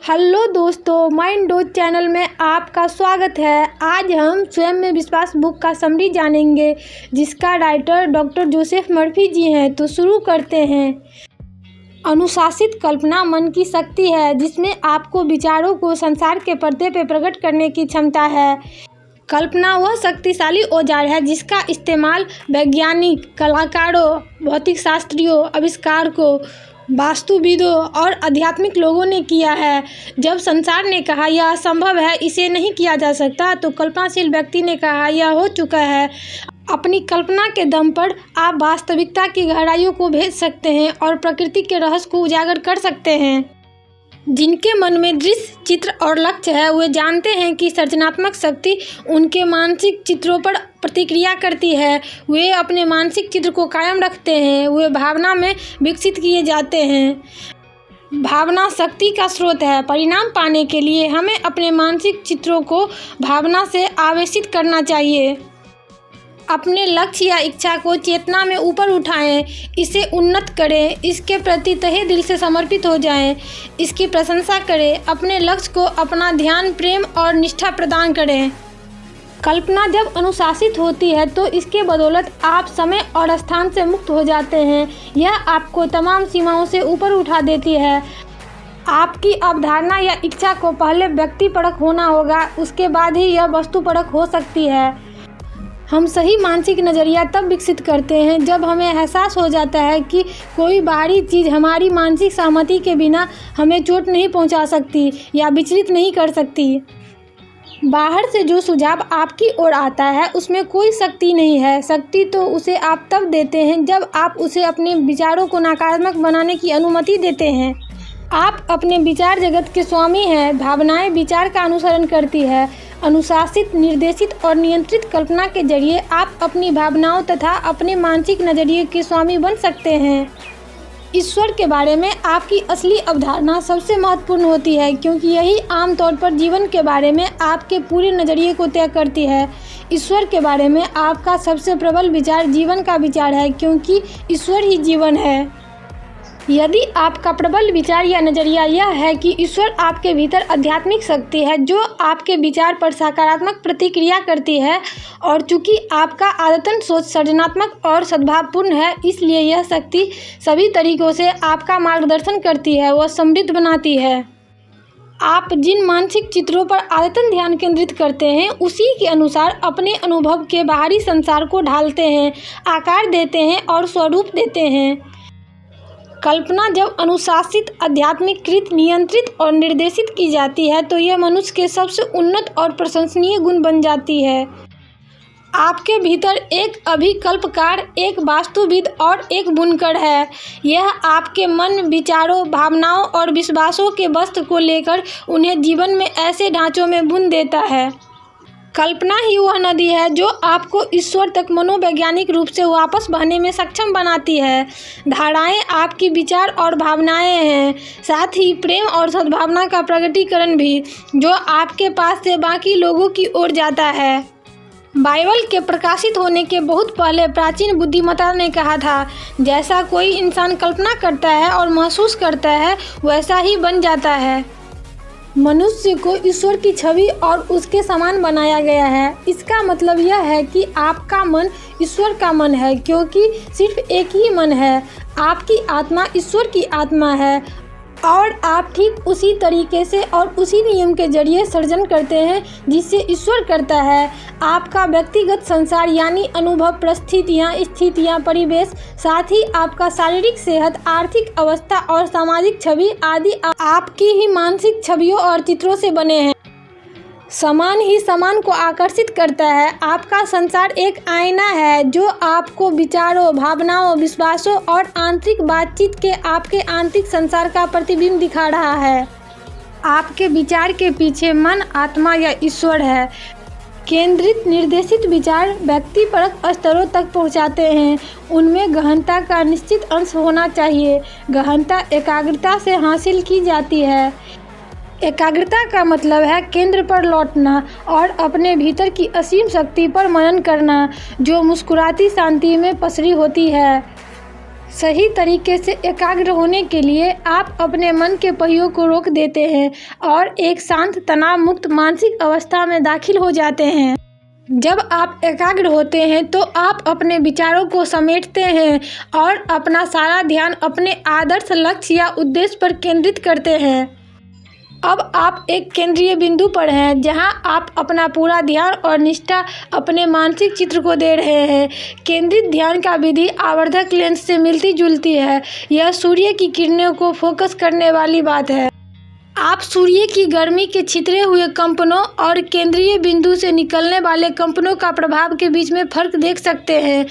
Hello दोस्तों, mind dose channel में आपका स्वागत है। आज हम स्वयं में विश्वास बुक का समरी जानेंगे, जिसका राइटर डॉक्टर जोसेफ मर्फी जी हैं। तो शुरू करते हैं। अनुशासित कल्पना मन की शक्ति है, जिसमें आपको विचारों को संसार के पर्दे पर प्रकट करने की क्षमता है। कल्पना वह शक्तिशाली औजार है जिसका इस्तेमाल वैज्ञानिक, कलाकारों, भौतिक शास्त्रियों, आविष्कारकों, वास्तुविदों और आध्यात्मिक लोगों ने किया है। जब संसार ने कहा यह असंभव है, इसे नहीं किया जा सकता, तो कल्पनाशील व्यक्ति ने कहा यह हो चुका है। अपनी कल्पना के दम पर आप वास्तविकता की गहराइयों को भेज सकते हैं और प्रकृति के रहस्य को उजागर कर सकते हैं। जिनके मन में दृश्य, चित्र और लक्ष्य है, वे जानते हैं कि सृजनात्मक शक्ति उनके मानसिक चित्रों पर प्रतिक्रिया करती है। वे अपने मानसिक चित्र को कायम रखते हैं। वे भावना में विकसित किए जाते हैं। भावना शक्ति का स्रोत है। परिणाम पाने के लिए हमें अपने मानसिक चित्रों को भावना से आवेशित करना चाहिए। अपने लक्ष्य या इच्छा को चेतना में ऊपर उठाएं, इसे उन्नत करें, इसके प्रति तहे दिल से समर्पित हो जाएं, इसकी प्रशंसा करें, अपने लक्ष्य को अपना ध्यान, प्रेम और निष्ठा प्रदान करें। कल्पना जब अनुशासित होती है तो इसके बदौलत आप समय और स्थान से मुक्त हो जाते हैं। यह आपको तमाम सीमाओं से ऊपर उठा देती है। आपकी अवधारणा या इच्छा को पहले व्यक्तिपरक होना होगा, उसके बाद ही यह वस्तुपरक हो सकती है। हम सही मानसिक नज़रिया तब विकसित करते हैं जब हमें एहसास हो जाता है कि कोई बाहरी चीज़ हमारी मानसिक सहमति के बिना हमें चोट नहीं पहुंचा सकती या विचलित नहीं कर सकती। बाहर से जो सुझाव आपकी ओर आता है उसमें कोई शक्ति नहीं है। शक्ति तो उसे आप तब देते हैं जब आप उसे अपने विचारों को नकारात्मक बनाने की अनुमति देते हैं। आप अपने विचार जगत के स्वामी हैं। भावनाएं विचार का अनुसरण करती है। अनुशासित, निर्देशित और नियंत्रित कल्पना के जरिए आप अपनी भावनाओं तथा अपने मानसिक नज़रिए के स्वामी बन सकते हैं। ईश्वर के बारे में आपकी असली अवधारणा सबसे महत्वपूर्ण होती है, क्योंकि यही आमतौर पर जीवन के बारे में आपके पूरे नज़रिए को तय करती है। ईश्वर के बारे में आपका सबसे प्रबल विचार जीवन का विचार है, क्योंकि ईश्वर ही जीवन है। यदि आपका प्रबल विचार या नज़रिया यह है कि ईश्वर आपके भीतर आध्यात्मिक शक्ति है जो आपके विचार पर सकारात्मक प्रतिक्रिया करती है, और चूंकि आपका आदतन सोच सृजनात्मक और सद्भावपूर्ण है, इसलिए यह शक्ति सभी तरीकों से आपका मार्गदर्शन करती है, वह समृद्ध बनाती है। आप जिन मानसिक चित्रों पर आदतन ध्यान केंद्रित करते हैं, उसी के अनुसार अपने अनुभव के बाहरी संसार को ढालते हैं, आकार देते हैं और स्वरूप देते हैं। कल्पना जब अनुशासित, आध्यात्मिकृत, नियंत्रित और निर्देशित की जाती है तो यह मनुष्य के सबसे उन्नत और प्रशंसनीय गुण बन जाती है। आपके भीतर एक अभिकल्पकार, एक वास्तुविद और एक बुनकर है। यह आपके मन, विचारों, भावनाओं और विश्वासों के वस्त्र को लेकर उन्हें जीवन में ऐसे ढांचों में बुन देता है। कल्पना ही वह नदी है जो आपको ईश्वर तक मनोवैज्ञानिक रूप से वापस बहने में सक्षम बनाती है। धाराएं आपकी विचार और भावनाएं हैं, साथ ही प्रेम और सद्भावना का प्रकटीकरण भी, जो आपके पास से बाकी लोगों की ओर जाता है। बाइबल के प्रकाशित होने के बहुत पहले प्राचीन बुद्धिमत्ता ने कहा था, जैसा कोई इंसान कल्पना करता है और महसूस करता है, वैसा ही बन जाता है। मनुष्य को ईश्वर की छवि और उसके समान बनाया गया है। इसका मतलब यह है कि आपका मन ईश्वर का मन है, क्योंकि सिर्फ एक ही मन है। आपकी आत्मा ईश्वर की आत्मा है, और आप ठीक उसी तरीके से और उसी नियम के जरिए सृजन करते हैं जिससे ईश्वर करता है। आपका व्यक्तिगत संसार यानी अनुभव, परिस्थितियाँ, स्थितियाँ, परिवेश, साथ ही आपका शारीरिक सेहत, आर्थिक अवस्था और सामाजिक छवि आदि आपकी ही मानसिक छवियों और चित्रों से बने हैं। समान ही समान को आकर्षित करता है। आपका संसार एक आईना है जो आपको विचारों, भावनाओं, विश्वासों और आंतरिक बातचीत के आपके आंतरिक संसार का प्रतिबिंब दिखा रहा है। आपके विचार के पीछे मन, आत्मा या ईश्वर है। केंद्रित, निर्देशित विचार व्यक्तिपरक स्तरों तक पहुंचाते हैं। उनमें गहनता का निश्चित अंश होना चाहिए। गहनता एकाग्रता से हासिल की जाती है। एकाग्रता का मतलब है केंद्र पर लौटना और अपने भीतर की असीम शक्ति पर मनन करना, जो मुस्कुराती शांति में पसरी होती है। सही तरीके से एकाग्र होने के लिए आप अपने मन के पहियों को रोक देते हैं और एक शांत तनाव मुक्त मानसिक अवस्था में दाखिल हो जाते हैं। जब आप एकाग्र होते हैं तो आप अपने विचारों को समेटते हैं और अपना सारा ध्यान अपने आदर्श लक्ष्य या उद्देश्य पर केंद्रित करते हैं। अब आप एक केंद्रीय बिंदु पर हैं जहां आप अपना पूरा ध्यान और निष्ठा अपने मानसिक चित्र को दे रहे हैं। केंद्रित ध्यान का विधि आवर्धक लेंस से मिलती जुलती है। यह सूर्य की किरणों को फोकस करने वाली बात है। आप सूर्य की गर्मी के छितरे हुए कंपनों और केंद्रीय बिंदु से निकलने वाले कंपनों का प्रभाव के बीच में फर्क देख सकते हैं।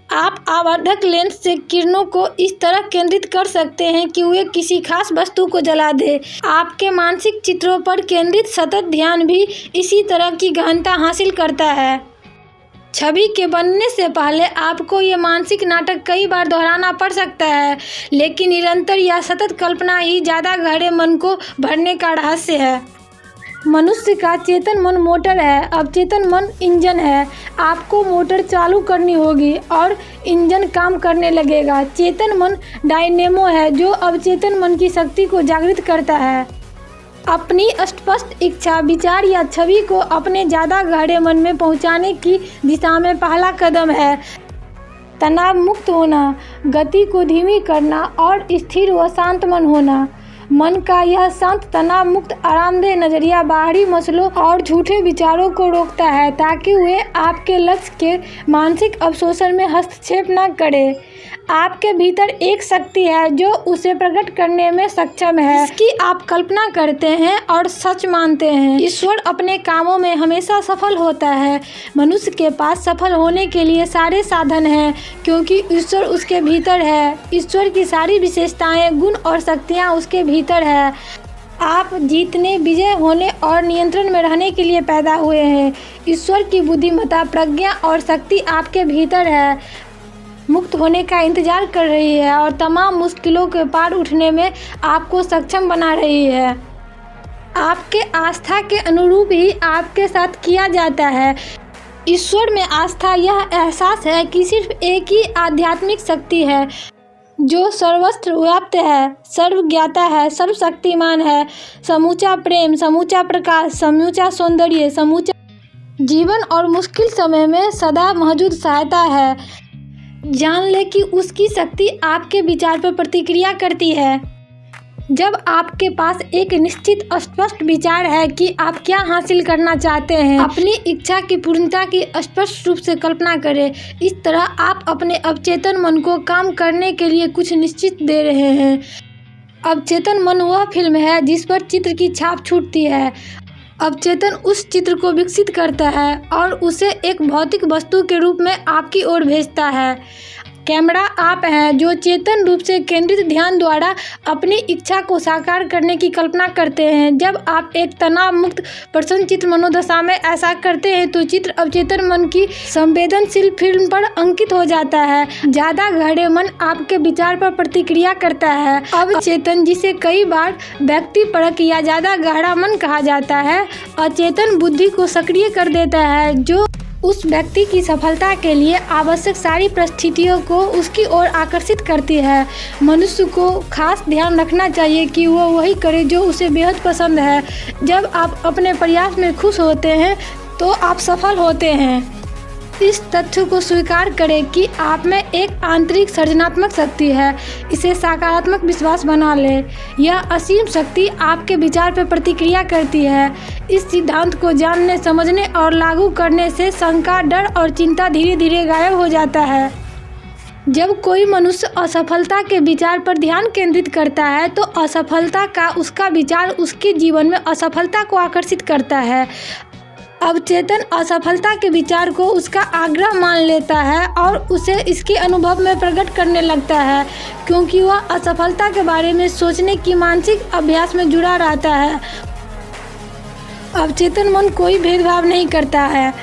आप आवर्धक लेंस से किरणों को इस तरह केंद्रित कर सकते हैं कि वे किसी खास वस्तु को जला दे। आपके मानसिक चित्रों पर केंद्रित सतत ध्यान भी इसी तरह की गहनता हासिल करता है। छवि के बनने से पहले आपको ये मानसिक नाटक कई बार दोहराना पड़ सकता है, लेकिन निरंतर या सतत कल्पना ही ज़्यादा गहरे मन को भरने का रहस्य है। मनुष्य का चेतन मन मोटर है, अवचेतन मन इंजन है। आपको मोटर चालू करनी होगी और इंजन काम करने लगेगा। चेतन मन डायनेमो है जो अवचेतन मन की शक्ति को जागृत करता है। अपनी स्पष्ट इच्छा, विचार या छवि को अपने ज़्यादा गहरे मन में पहुंचाने की दिशा में पहला कदम है। तनाव मुक्त होना, गति को धीमी करना और स्थिर व शांत मन होना। मन का यह शांत तनाव मुक्त आरामदेह नजरिया बाहरी मसलों और झूठे विचारों को रोकता है ताकि वे आपके लक्ष्य के मानसिक अवशोषण में हस्तक्षेप न करें। आपके भीतर एक शक्ति है जो उसे प्रकट करने में सक्षम है, इसकी आप कल्पना करते हैं और सच मानते हैं। ईश्वर अपने कामों में हमेशा सफल होता है। मनुष्य के पास सफल होने के लिए सारे साधन हैं क्योंकि ईश्वर उसके भीतर है। ईश्वर की सारी विशेषताएं, गुण और शक्तियां उसके भीतर है। आप जीतने, विजय होने और नियंत्रण में रहने के लिए पैदा हुए हैं। ईश्वर की बुद्धिमत्ता, प्रज्ञा और शक्ति आपके भीतर है, मुक्त होने का इंतजार कर रही है और तमाम मुश्किलों के पार उठने में आपको सक्षम बना रही है। आपके आस्था के अनुरूप ही आपके साथ किया जाता है। ईश्वर में आस्था यह एहसास है कि सिर्फ एक ही आध्यात्मिक शक्ति है जो सर्वत्र व्याप्त है, सर्वज्ञाता है, सर्वशक्तिमान है, समूचा प्रेम, समूचा प्रकाश, समूचा सौंदर्य, समूचा जीवन और मुश्किल समय में सदा मौजूद सहायता है। जान ले कि उसकी शक्ति आपके विचार पर प्रतिक्रिया करती है। जब आपके पास एक निश्चित स्पष्ट विचार है कि आप क्या हासिल करना चाहते हैं, अपनी इच्छा की पूर्णता की स्पष्ट रूप से कल्पना करें। इस तरह आप अपने अवचेतन मन को काम करने के लिए कुछ निश्चित दे रहे हैं। अवचेतन मन वह फिल्म है जिस पर चित्र की छाप छूटती है। अवचेतन उस चित्र को विकसित करता है और उसे एक भौतिक वस्तु के रूप में आपकी ओर भेजता है। कैमरा आप हैं जो चेतन रूप से केंद्रित ध्यान द्वारा अपनी इच्छा को साकार करने की कल्पना करते हैं। जब आप एक तनाव मुक्त प्रसन्नचित्त मनोदशा में ऐसा करते हैं तो चित्र अवचेतन मन की संवेदनशील फिल्म पर अंकित हो जाता है। ज़्यादा गहरे मन आपके विचार पर प्रतिक्रिया करता है। अवचेतन, जिसे कई बार व्यक्तिपरक या ज़्यादा गहरा मन कहा जाता है, अचेतन बुद्धि को सक्रिय कर देता है जो उस व्यक्ति की सफलता के लिए आवश्यक सारी परिस्थितियों को उसकी ओर आकर्षित करती है। मनुष्य को खास ध्यान रखना चाहिए कि वह वही करे जो उसे बेहद पसंद है। जब आप अपने प्रयास में खुश होते हैं तो आप सफल होते हैं। इस तथ्य को स्वीकार करें कि आप में एक आंतरिक सृजनात्मक शक्ति है। इसे सकारात्मक विश्वास बना लें। यह असीम शक्ति आपके विचार पर प्रतिक्रिया करती है। इस सिद्धांत को जानने, समझने और लागू करने से शंका, डर और चिंता धीरे धीरे गायब हो जाता है। जब कोई मनुष्य असफलता के विचार पर ध्यान केंद्रित करता है तो असफलता का उसका विचार उसके जीवन में असफलता को आकर्षित करता है। अवचेतन असफलता के विचार को उसका आग्रह मान लेता है और उसे इसके अनुभव में प्रकट करने लगता है क्योंकि वह असफलता के बारे में सोचने की मानसिक अभ्यास में जुड़ा रहता है। अवचेतन मन कोई भेदभाव नहीं करता है,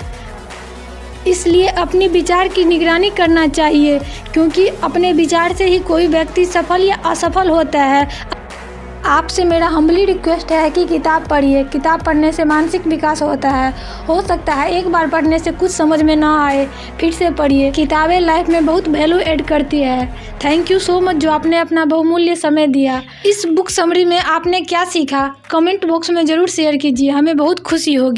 इसलिए अपनी विचार की निगरानी करना चाहिए क्योंकि अपने विचार से ही कोई व्यक्ति सफल या असफल होता है। आपसे मेरा हम्बली रिक्वेस्ट है कि किताब पढ़िए। किताब पढ़ने से मानसिक विकास होता है। हो सकता है एक बार पढ़ने से कुछ समझ में ना आए, फिर से पढ़िए। किताबें लाइफ में बहुत वैल्यू ऐड करती है। थैंक यू सो मच जो आपने अपना बहुमूल्य समय दिया। इस बुक समरी में आपने क्या सीखा, कमेंट बॉक्स में ज़रूर शेयर कीजिए, हमें बहुत खुशी होगी।